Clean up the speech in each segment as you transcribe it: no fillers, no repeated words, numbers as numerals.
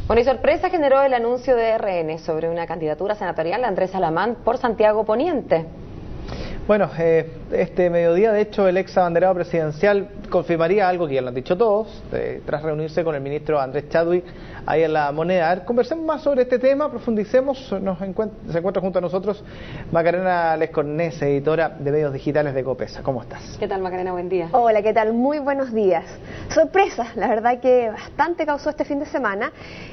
Bueno, y sorpresa generó el anuncio de RN sobre una candidatura senatorial de Andrés Salamán por Santiago Poniente. Bueno, este mediodía, de hecho, el ex abanderado presidencial confirmaría algo que ya lo han dicho todos, tras reunirse con el ministro Andrés Chadwick ahí en La Moneda. A ver, conversemos más sobre este tema, profundicemos. Se encuentra junto a nosotros Macarena Lescornés, editora de medios digitales de Copesa. ¿Cómo estás? ¿Qué tal, Macarena? Buen día. Hola, ¿qué tal? Muy buenos días. Sorpresa, la verdad que bastante causó este fin de semana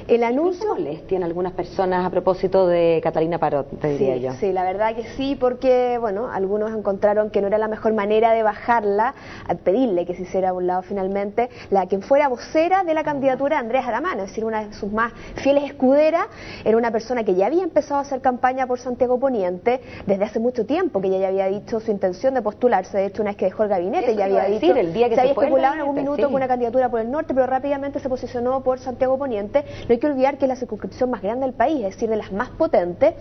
el anuncio. Molestia en algunas personas a propósito de Catalina Parot, te diría yo. Sí, la verdad que sí, porque bueno, algunos encontraron que no era la mejor manera de bajarla, a pedirle que se hiciera a un lado finalmente quien fuera vocera de la candidatura de Andrés Salamán, es decir, una de sus más fieles escuderas. Era una persona que ya había empezado a hacer campaña por Santiago Poniente desde hace mucho tiempo, que ya había dicho su intención de postularse. De hecho, una vez que dejó el gabinete, ya había dicho, el día que se había fue especulado en algún minuto con una candidatura por el norte, pero rápidamente se posicionó por Santiago Poniente. No hay que olvidar que es la circunscripción más grande del país, es decir, de las más potentes,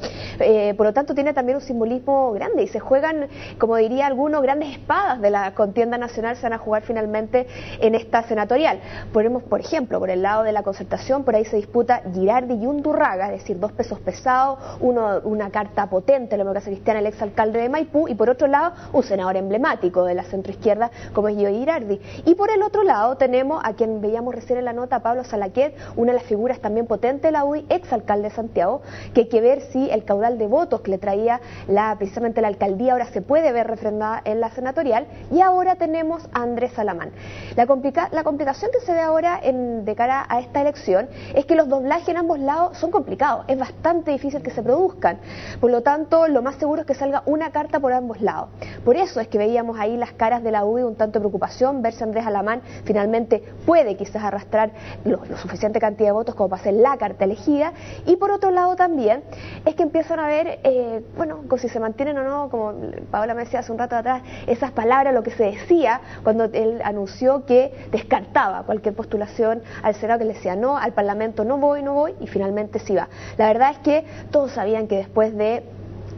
por lo tanto tiene también un simbolismo grande y se juegan, como diría algunos, grandes espadas de la contienda nacional se van a jugar finalmente en esta senatorial. Ponemos, por ejemplo, por el lado de la Concertación, por ahí se disputa Girardi y Undurraga, es decir, dos pesos pesados, una carta potente, la democracia cristiana, el exalcalde de Maipú, y por otro lado, un senador emblemático de la centroizquierda, como es Joey Girardi. Y por el otro lado tenemos a quien veíamos recién en la nota, Pablo Salaquet, una de las figuras también potentes de la UDI, exalcalde de Santiago, que hay que ver si el caudal de votos que le traía precisamente la alcaldía ahora se puede ver refrendada en la senatorial. Y ahora tenemos a Andrés Salamán. La complicación que se ve ahora de cara a esta elección es que los doblajes en ambos lados son complicados, es bastante difícil que se produzcan, por lo tanto lo más seguro es que salga una carta por ambos lados. Por eso es que veíamos ahí las caras de la UDI un tanto de preocupación, ver si Andrés Salamán finalmente puede quizás arrastrar lo suficiente cantidad de votos como para hacer la carta elegida. Y por otro lado también es que empiezan a ver, bueno, si se mantienen o no, como Paola me decía hace un rato atrás, esas palabras, lo que se decía cuando él anunció que descartaba cualquier postulación al Senado, que le decía no, al Parlamento no voy, y finalmente sí va. La verdad es que todos sabían que después de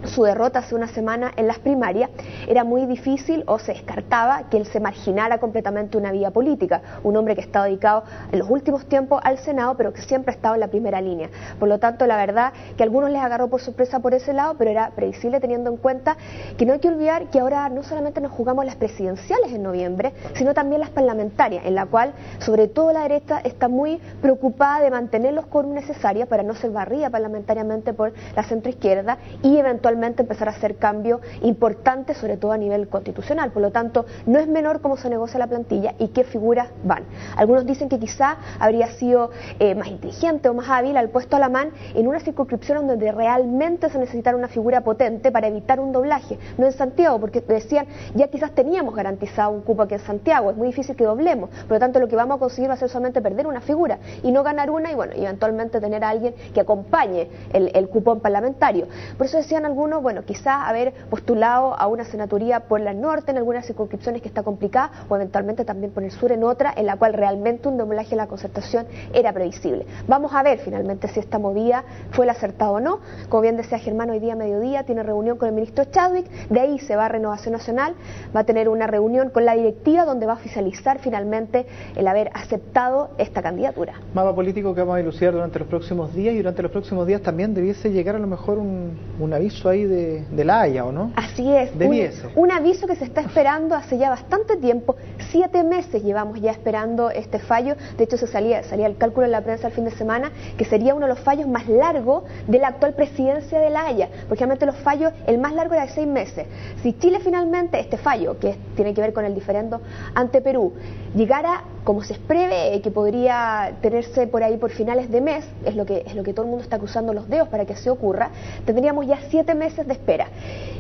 su derrota hace una semana en las primarias, era muy difícil o se descartaba que él se marginara completamente una vía política, un hombre que estaba dedicado en los últimos tiempos al Senado, pero que siempre ha estado en la primera línea. Por lo tanto, la verdad que a algunos les agarró por sorpresa por ese lado, pero era previsible teniendo en cuenta que no hay que olvidar que ahora no solamente nos jugamos las presidenciales en noviembre, sino también las parlamentarias, en la cual sobre todo la derecha está muy preocupada de mantener los quórum necesarios para no ser barrida parlamentariamente por la centroizquierda y eventualmente empezar a hacer cambios importantes, sobre todo a nivel constitucional. Por lo tanto, no es menor cómo se negocia la plantilla y qué figuras van. Algunos dicen que quizá habría sido más inteligente o más hábil al puesto Salamán en una circunscripción donde realmente se necesitara una figura potente para evitar un doblaje, no en Santiago, porque decían, ya quizás teníamos garantizado un cupo aquí en Santiago, es muy difícil que doblemos, por lo tanto lo que vamos a conseguir va a ser solamente perder una figura y no ganar una, y bueno, y eventualmente tener a alguien que acompañe el cupón parlamentario. Por eso decían algunos, bueno, quizás haber postulado a una senaturía por la norte en algunas circunscripciones que está complicada, o eventualmente también por el sur en otra, en la cual realmente un doblaje a la Concertación era previsible. Vamos a ver finalmente si esta movida fue el acertado o no. Como bien decía Germán, hoy día a mediodía tiene reunión con el ministro Chadwick, de ahí se va a Renovación Nacional, va a tener una reunión con la directiva donde va a oficializar finalmente el haber aceptado esta candidatura. Mapa político que vamos a dilucidar durante los próximos días, y durante los próximos días también debiese llegar a lo mejor un aviso ahí de la Haya, ¿o no? Así es, un aviso que se está esperando hace ya bastante tiempo, 7 meses llevamos ya esperando este fallo. De hecho salía el cálculo en la prensa el fin de semana que sería uno de los fallos más largos de la actual presidencia de la Haya, porque realmente los fallos, el más largo era de 6 meses. Si Chile finalmente, este fallo, que tiene que ver con el diferendo ante Perú, llegara como se prevé, que podría tenerse por ahí por finales de mes, es lo que todo el mundo está cruzando los dedos para que así ocurra, tendríamos ya 7 meses de espera.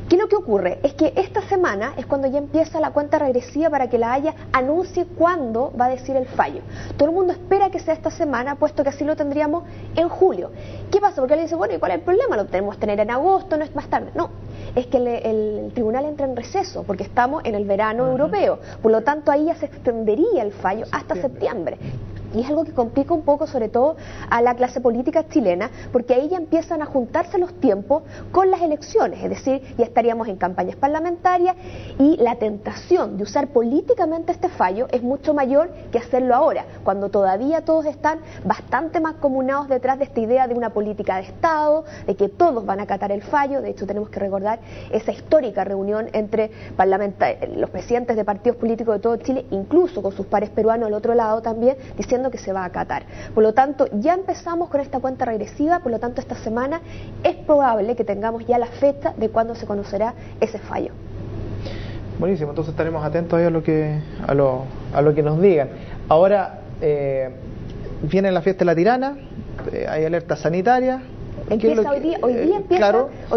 ¿Qué es lo que ocurre? Es que esta semana es cuando ya empieza la cuenta regresiva para que la Haya anuncie cuándo va a decir el fallo. Todo el mundo espera que sea esta semana, puesto que así lo tendríamos en julio. ¿Qué pasa? Porque alguien dice, bueno, ¿y cuál es el problema? Lo tenemos que tener en agosto, no es más tarde. No, es que el tribunal entra en receso, porque estamos en el verano europeo. Por lo tanto, ahí ya se extendería el fallo hasta septiembre. Y es algo que complica un poco sobre todo a la clase política chilena, porque ahí ya empiezan a juntarse los tiempos con las elecciones, es decir, ya estaríamos en campañas parlamentarias y la tentación de usar políticamente este fallo es mucho mayor que hacerlo ahora, cuando todavía todos están bastante más comunados detrás de esta idea de una política de Estado, de que todos van a acatar el fallo. De hecho, tenemos que recordar esa histórica reunión entre los presidentes de partidos políticos de todo Chile, incluso con sus pares peruanos al otro lado también, diciendo que se va a acatar. Por lo tanto, ya empezamos con esta cuenta regresiva, por lo tanto esta semana es probable que tengamos ya la fecha de cuándo se conocerá ese fallo. Buenísimo, entonces estaremos atentos a lo que nos digan. Ahora viene la fiesta de la Tirana, hay alerta sanitaria. Empieza hoy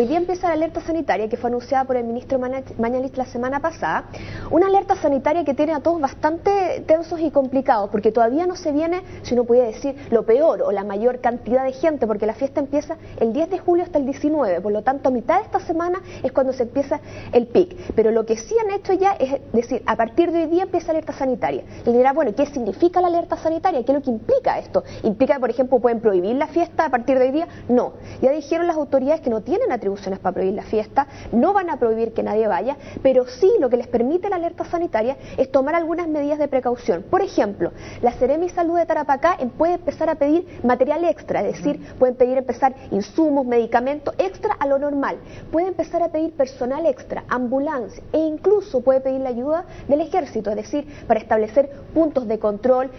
día empieza la alerta sanitaria que fue anunciada por el ministro Mañalich la semana pasada, una alerta sanitaria que tiene a todos bastante tensos y complicados, porque todavía no se viene, si uno pudiera decir, lo peor o la mayor cantidad de gente, porque la fiesta empieza el 10 de julio hasta el 19, por lo tanto a mitad de esta semana es cuando se empieza el pic, pero lo que sí han hecho ya es decir, a partir de hoy día empieza alerta sanitaria. Le dirá, bueno, ¿qué significa la alerta sanitaria? ¿Qué es lo que implica esto? ¿Implica que, por ejemplo, pueden prohibir la fiesta a partir de hoy día? No. Ya dijeron las autoridades que no tienen atribuciones para prohibir la fiesta, no van a prohibir que nadie vaya, pero sí lo que les permite la alerta sanitaria es tomar algunas medidas de precaución. Por ejemplo, la Seremi Salud de Tarapacá puede empezar a pedir material extra, es decir, pueden empezar insumos, medicamentos extra a lo normal, puede empezar a pedir personal extra, ambulancia e incluso puede pedir la ayuda del ejército, es decir, para establecer puntos de control,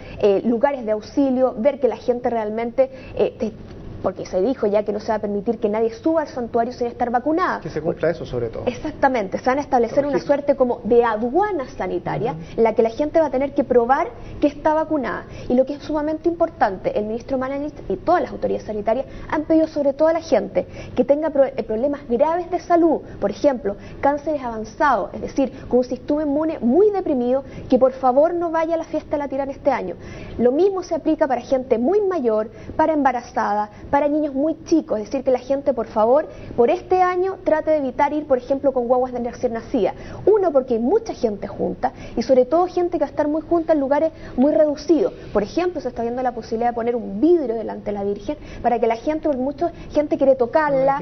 lugares de auxilio, ver que la gente realmente porque se dijo ya que no se va a permitir que nadie suba al santuario sin estar vacunada. Que se cumpla eso sobre todo. Exactamente, se van a establecer una suerte como de aduana sanitaria en la que la gente va a tener que probar que está vacunada. Y lo que es sumamente importante, el ministro Mañalich y todas las autoridades sanitarias han pedido sobre todo a la gente que tenga problemas graves de salud, por ejemplo, cánceres avanzados, es decir, con un sistema inmune muy deprimido, que por favor no vaya a la fiesta de la Tirana este año. Lo mismo se aplica para gente muy mayor, para embarazada, para niños muy chicos, es decir, que la gente, por favor, por este año trate de evitar ir, por ejemplo, con guaguas de recién nacida. Uno, porque hay mucha gente junta y sobre todo gente que va a estar muy junta en lugares muy reducidos. Por ejemplo, se está viendo la posibilidad de poner un vidrio delante de la Virgen para que la gente, porque mucha gente quiere tocarla,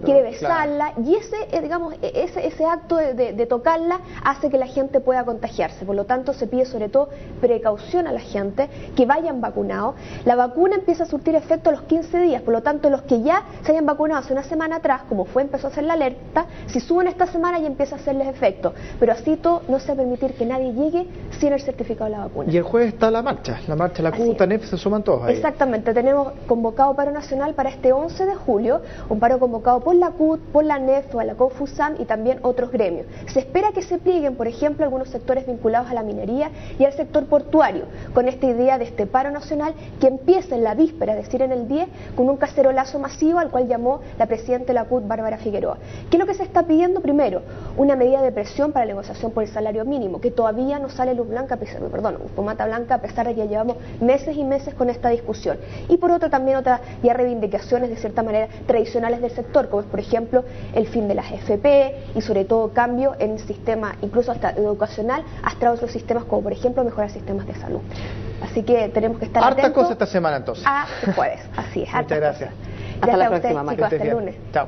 quiere besarla, claro. Y ese acto de tocarla hace que la gente pueda contagiarse. Por lo tanto, se pide sobre todo precaución a la gente, que vayan vacunados. La vacuna empieza a surtir efecto a los 15 días, por lo tanto los que ya se hayan vacunado hace una semana atrás, como empezó a hacer la alerta, si suben esta semana ya empieza a hacerles efecto, pero así todo no se va a permitir que nadie llegue sin el certificado de la vacuna. Y el jueves está la marcha, la CUT, TANEF, se suman todos ahí. Exactamente, tenemos convocado paro nacional para este 11 de julio, un paro convocado por la CUT, por la NEF, por la COFUSAM y también otros gremios. Se espera que se plieguen, por ejemplo, algunos sectores vinculados a la minería y al sector portuario, con esta idea de este paro nacional que empieza en la víspera, es decir, en el 10, con un cacerolazo masivo al cual llamó la presidenta de la CUT, Bárbara Figueroa. ¿Qué es lo que se está pidiendo? Primero, una medida de presión para la negociación por el salario mínimo, que todavía no sale fumata blanca, a pesar de que ya llevamos meses y meses con esta discusión. Y por otro, también otras ya reivindicaciones de cierta manera tradicionales del sector, como es, por ejemplo, el fin de las FP y sobre todo cambio en el sistema, incluso hasta educacional, hasta otros sistemas, como por ejemplo mejorar sistemas de salud. Así que tenemos que estar atentos. Harta cosa esta semana entonces. A jueves, así es. Muchas gracias. Hasta la próxima, chicos, hasta el lunes. Chao.